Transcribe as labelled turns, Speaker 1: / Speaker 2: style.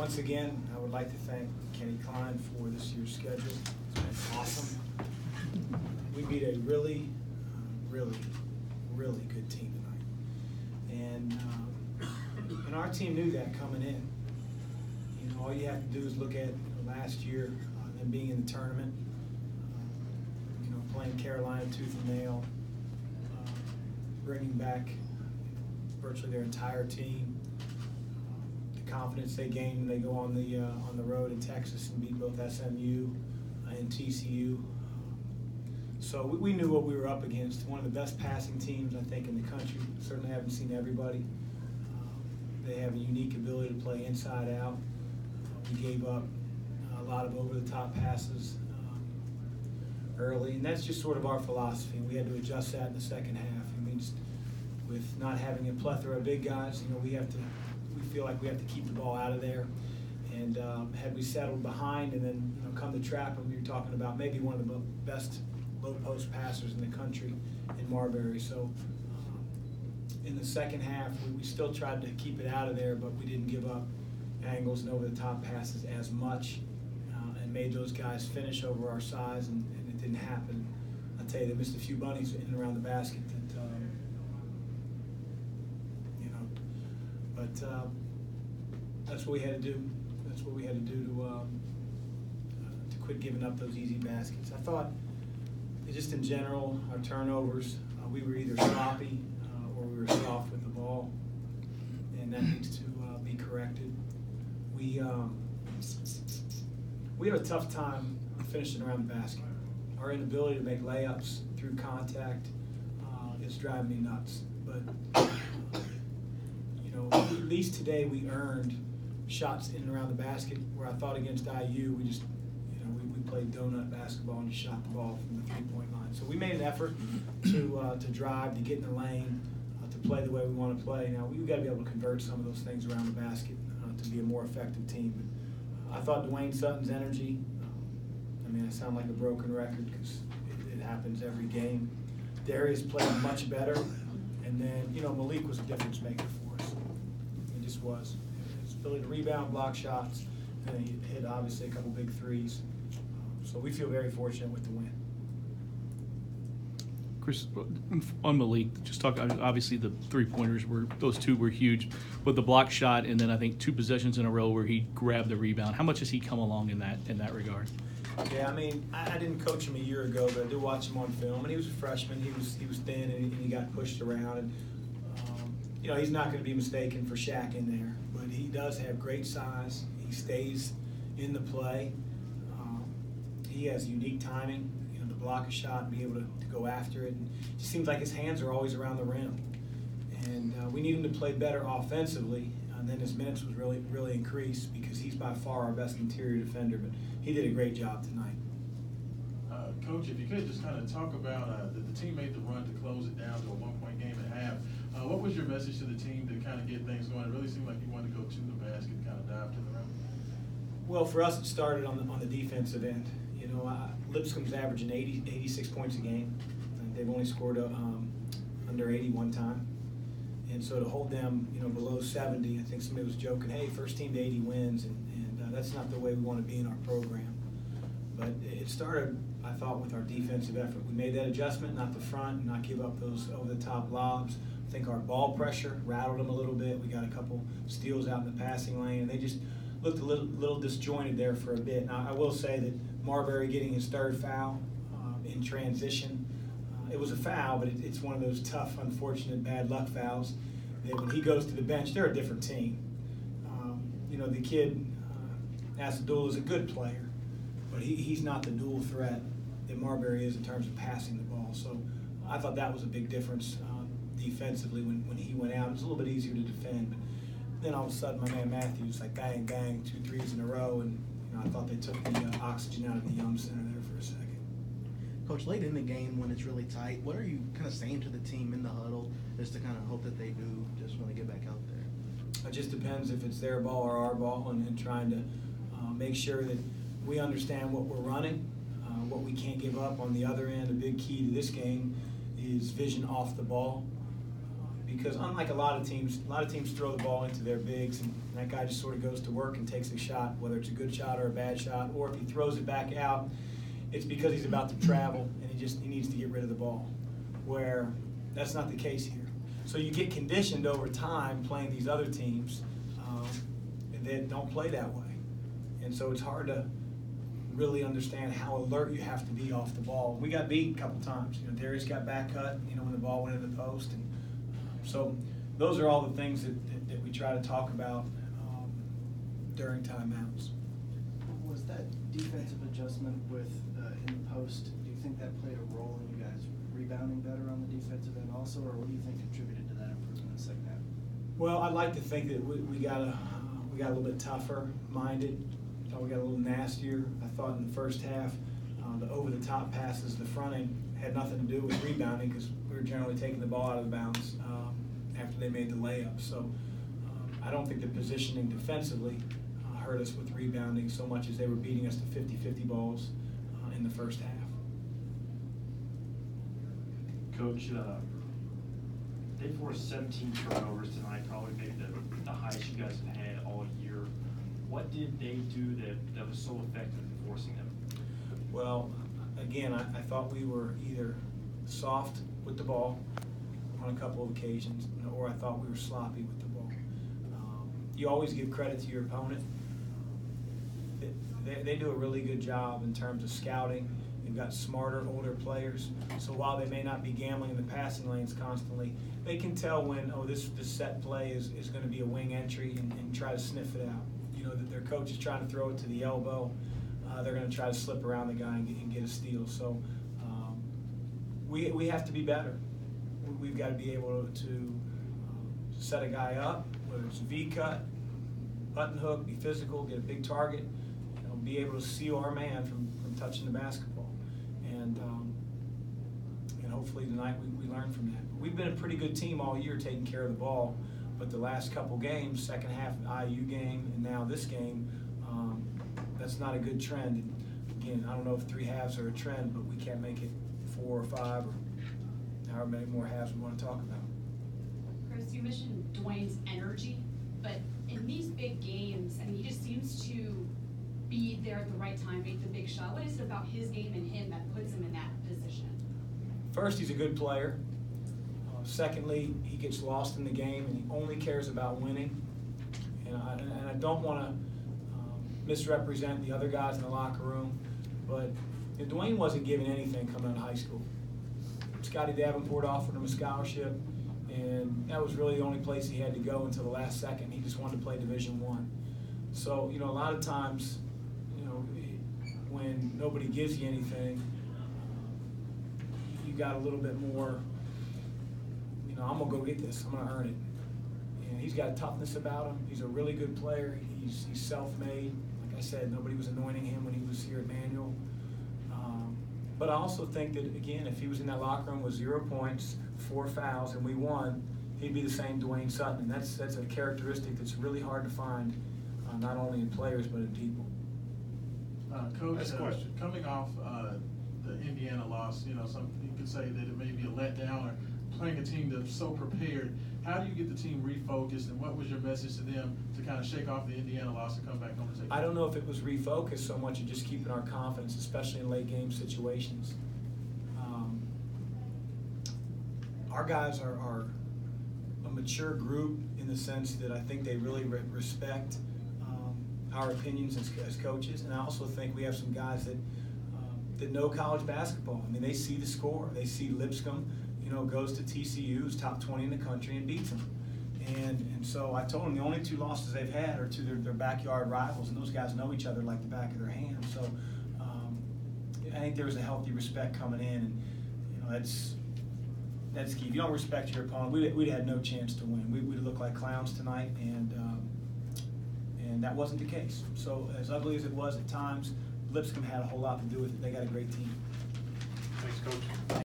Speaker 1: Once again, I would like to thank Kenny Klein for this year's schedule. It's been awesome. We beat a really good team tonight. And our team knew that coming in. You know, all you have to do is look at last year, them being in the tournament, playing Carolina tooth and nail, bringing back virtually their entire team. The confidence they gain when they go on the road in Texas and beat both SMU and TCU. So we knew what we were up against. One of the best passing teams, I think, in the country. Certainly haven't seen everybody. They have a unique ability to play inside out. We gave up a lot of over-the-top passes early, and that's just sort of our philosophy. We had to adjust that in the second half. I mean, just with not having a plethora of big guys, we feel like we have to keep the ball out of there. And had we settled behind and then come to trap them, you're talking about maybe one of the best low post passers in the country in Marbury. So in the second half, we still tried to keep it out of there, but we didn't give up angles and over the top passes as much, and made those guys finish over our size, and it didn't happen. I'll tell you, they missed a few bunnies in and around the basket that, but that's what we had to do. That's what we had to do to quit giving up those easy baskets. I thought, just in general, our turnovers, we were either sloppy or we were soft with the ball, and that needs to be corrected. We had a tough time finishing around the basket. Our inability to make layups through contact is driving me nuts. But at least today we earned shots in and around the basket. Where I thought against IU, we just we played donut basketball and just shot the ball from the 3-point line. So we made an effort to drive, to get in the lane, to play the way we want to play. Now we've got to be able to convert some of those things around the basket to be a more effective team. But I thought Dwayne Sutton's energy, I sound like a broken record because it happens every game. Darius played much better, and then Malik was a difference maker for us. He just was. His ability to rebound, block shots, and he hit obviously a couple big threes. So we feel very fortunate with the win.
Speaker 2: Chris, on Malik, just talk. Obviously, the three-pointers those two were huge, but the block shot, and then I think 2 possessions in a row where he grabbed the rebound. How much has he come along in that regard?
Speaker 1: Yeah, I didn't coach him a year ago, but I did watch him on film, and he was a freshman. He was thin, and he got pushed around, and he's not going to be mistaken for Shaq in there, but he does have great size. He stays in the play. He has unique timing, to block a shot and be able to go after it. And it just seems like his hands are always around the rim, and we need him to play better offensively. And then his minutes was really increased because he's by far our best interior defender. But he did a great job tonight.
Speaker 3: Coach, if you could just kind of talk about the team made the run to close it down to a 1-point game at half. What was your message to the team to kind of get things going? It really seemed like you wanted to go to the basket and kind of dive to the rim.
Speaker 1: Well, for us, it started on the defensive end. Lipscomb's averaging 86 points a game. They've only scored under 80 one time. And so to hold them, below 70, I think somebody was joking, hey, first team to 80 wins, and that's not the way we want to be in our program. But it started, I thought, with our defensive effort. We made that adjustment, not the front, and not give up those over-the-top lobs. I think our ball pressure rattled them a little bit. We got a couple steals out in the passing lane, and they just looked a little disjointed there for a bit. Now, I will say that Marbury getting his third foul in transition, it was a foul, but it's one of those tough, unfortunate, bad luck fouls that when he goes to the bench, they're a different team. The kid, Asadul, is a good player, but he's not the dual threat that Marbury is in terms of passing the ball. So I thought that was a big difference defensively when he went out. It was a little bit easier to defend, but then all of a sudden my man Matthews, like bang, bang, 2 threes in a row, and I thought they took the oxygen out of the Yum Center there for a second.
Speaker 4: Coach, late in the game when it's really tight, what are you kind of saying to the team in the huddle just to kind of hope that they do just when they get back out there?
Speaker 1: It just depends if it's their ball or our ball, and trying to make sure that we understand what we're running, what we can't give up on the other end. A big key to this game is vision off the ball, because unlike a lot of teams throw the ball into their bigs, and that guy just sort of goes to work and takes a shot, whether it's a good shot or a bad shot, or if he throws it back out, it's because he's about to travel and he needs to get rid of the ball, where that's not the case here. So you get conditioned over time playing these other teams that don't play that way. And so it's hard to really understand how alert you have to be off the ball. We got beat a couple times. You know, Darius got back cut, you know, when the ball went in the post. And so those are all the things that we try to talk about during timeouts.
Speaker 5: Was that defensive adjustment with in the post, do you think that played a role in you guys rebounding better on the defensive end also, or what do you think contributed to that improvement in the second half?
Speaker 1: Well, I'd like to think that we got a little bit tougher minded. I thought we got a little nastier. I thought in the first half, the over-the-top passes, the front end had nothing to do with rebounding because we were generally taking the ball out of bounds after they made the layup. So I don't think the positioning defensively hurt us with rebounding so much as they were beating us to 50-50 balls in the first half.
Speaker 6: Coach, they forced 17 turnovers tonight, probably maybe the highest you guys have had all year. What did they do that was so effective in forcing them?
Speaker 1: Well, again, I thought we were either soft with the ball on a couple of occasions, or I thought we were sloppy with the ball. You always give credit to your opponent. They do a really good job in terms of scouting. They've got smarter, older players. So while they may not be gambling in the passing lanes constantly, they can tell when, oh, this set play is going to be a wing entry and try to sniff it out. You know, that their coach is trying to throw it to the elbow. They're going to try to slip around the guy and get a steal. So we have to be better. We've got to be able to set a guy up, whether it's a V-cut, button hook, be physical, get a big target, you know, be able to seal our man from touching the basketball. And hopefully tonight we learn from that. We've been a pretty good team all year taking care of the ball, but the last couple games, second half IU game and now this game, that's not a good trend. And again, I don't know if 3 halves are a trend, but we can't make it 4 or 5 or however many more halves we want to talk about.
Speaker 7: Chris, you mentioned Dwayne's energy, but in these big games, I mean, he just seems to be there at the right time, make the big shot. What is it about his game and him that puts him in that position?
Speaker 1: First, he's a good player. Secondly, he gets lost in the game and he only cares about winning. And I don't want to misrepresent the other guys in the locker room, but Dwayne wasn't given anything coming out of high school. Scotty Davenport offered him a scholarship, and that was really the only place he had to go until the last second. He just wanted to play Division I. So, you know, a lot of times, you know, when nobody gives you anything, you got a little bit more, you know, I'm going to go get this. I'm going to earn it. And he's got toughness about him. He's a really good player. He's self-made. Like I said, nobody was anointing him when he was here at Manual. But I also think that, again, if he was in that locker room with 0 points, 4 fouls, and we won, he'd be the same Dwayne Sutton. And that's a characteristic that's really hard to find, not only in players but in people.
Speaker 3: Coach, coming off the Indiana loss, you know, you could say that it may be a letdown or playing a team that's so prepared. How do you get the team refocused, and what was your message to them to kind of shake off the Indiana loss and come back home and take?
Speaker 1: I don't know if it was refocused so much as just keeping our confidence, especially in late game situations. Our guys are a mature group in the sense that I think they really respect our opinions as coaches, and I also think we have some guys that know college basketball. I mean, they see the score. They see Lipscomb, you know, goes to TCU, who's top 20 in the country, and beats them. And so I told them the only 2 losses they've had are to their backyard rivals, and those guys know each other like the back of their hand. So I think there was a healthy respect coming in, and you know that's key. If you don't respect your opponent, we'd had no chance to win. We'd look like clowns tonight, and that wasn't the case. So as ugly as it was at times, Lipscomb had a whole lot to do with it. They got a great team.
Speaker 6: Thanks, Coach.